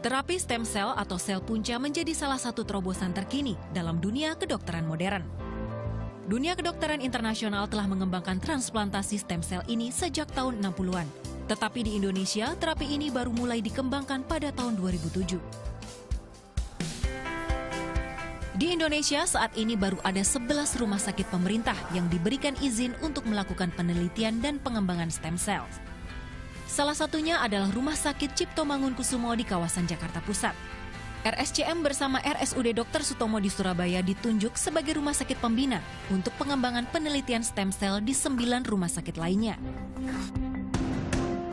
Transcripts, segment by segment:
Terapi stem cell atau sel punca menjadi salah satu terobosan terkini dalam dunia kedokteran modern. Dunia kedokteran internasional telah mengembangkan transplantasi stem cell ini sejak tahun 60-an. Tetapi di Indonesia, terapi ini baru mulai dikembangkan pada tahun 2007. Di Indonesia saat ini baru ada 11 rumah sakit pemerintah yang diberikan izin untuk melakukan penelitian dan pengembangan stem cell. Salah satunya adalah Rumah Sakit Cipto Mangunkusumo di kawasan Jakarta Pusat. RSCM bersama RSUD Dr. Sutomo di Surabaya ditunjuk sebagai rumah sakit pembina untuk pengembangan penelitian stem cell di 9 rumah sakit lainnya.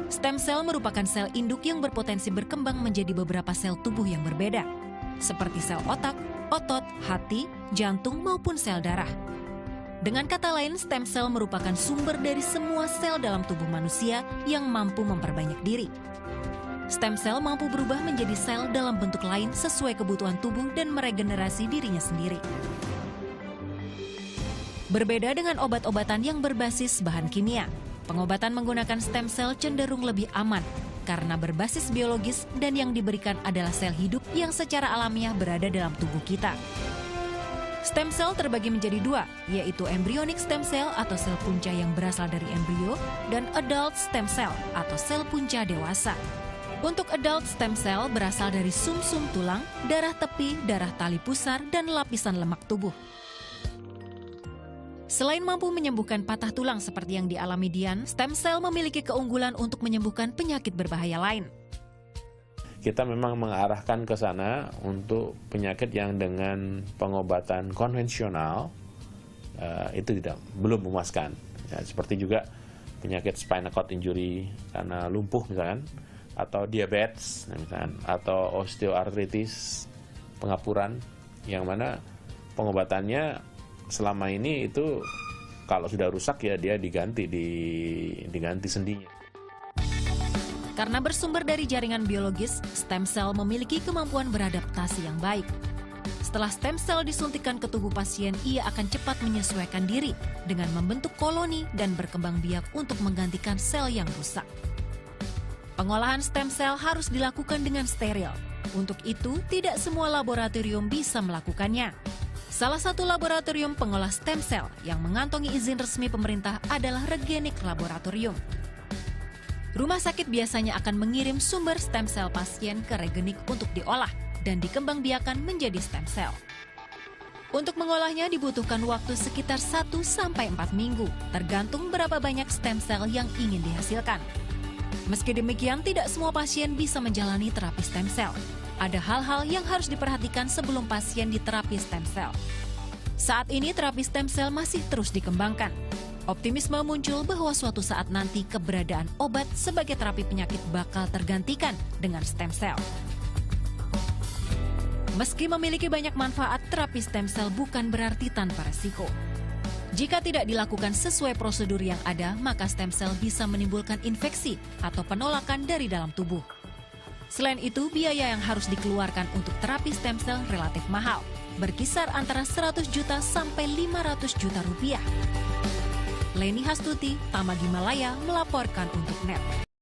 Stem cell merupakan sel induk yang berpotensi berkembang menjadi beberapa sel tubuh yang berbeda, seperti sel otak, otot, hati, jantung, maupun sel darah. Dengan kata lain, stem cell merupakan sumber dari semua sel dalam tubuh manusia yang mampu memperbanyak diri. Stem cell mampu berubah menjadi sel dalam bentuk lain sesuai kebutuhan tubuh dan meregenerasi dirinya sendiri. Berbeda dengan obat-obatan yang berbasis bahan kimia, pengobatan menggunakan stem cell cenderung lebih aman karena berbasis biologis dan yang diberikan adalah sel hidup yang secara alamiah berada dalam tubuh kita. Stem cell terbagi menjadi dua, yaitu embryonic stem cell atau sel punca yang berasal dari embrio dan adult stem cell atau sel punca dewasa. Untuk adult stem cell berasal dari sumsum tulang, darah tepi, darah tali pusar, dan lapisan lemak tubuh. Selain mampu menyembuhkan patah tulang seperti yang dialami Dian, stem cell memiliki keunggulan untuk menyembuhkan penyakit berbahaya lain. Kita memang mengarahkan ke sana untuk penyakit yang dengan pengobatan konvensional itu belum memuaskan. Ya, seperti juga penyakit spinal cord injury karena lumpuh misalkan, atau diabetes misalkan, atau osteoartritis, pengapuran, yang mana pengobatannya selama ini itu kalau sudah rusak ya dia diganti sendinya. Karena bersumber dari jaringan biologis, stem cell memiliki kemampuan beradaptasi yang baik. Setelah stem cell disuntikkan ke tubuh pasien, ia akan cepat menyesuaikan diri dengan membentuk koloni dan berkembang biak untuk menggantikan sel yang rusak. Pengolahan stem cell harus dilakukan dengan steril. Untuk itu, tidak semua laboratorium bisa melakukannya. Salah satu laboratorium pengolah stem cell yang mengantongi izin resmi pemerintah adalah Regenik Laboratorium. Rumah sakit biasanya akan mengirim sumber stem cell pasien ke Regenik untuk diolah dan dikembangbiakan menjadi stem cell. Untuk mengolahnya dibutuhkan waktu sekitar 1-4 minggu, tergantung berapa banyak stem cell yang ingin dihasilkan. Meski demikian, tidak semua pasien bisa menjalani terapi stem cell. Ada hal-hal yang harus diperhatikan sebelum pasien diterapi stem cell. Saat ini terapi stem cell masih terus dikembangkan. Optimisme muncul bahwa suatu saat nanti keberadaan obat sebagai terapi penyakit bakal tergantikan dengan stem cell. Meski memiliki banyak manfaat, terapi stem cell bukan berarti tanpa resiko. Jika tidak dilakukan sesuai prosedur yang ada, maka stem cell bisa menimbulkan infeksi atau penolakan dari dalam tubuh. Selain itu, biaya yang harus dikeluarkan untuk terapi stem cell relatif mahal, berkisar antara 100 juta sampai 500 juta rupiah. Leni Hastuti, Tama Gimalaya melaporkan untuk NET.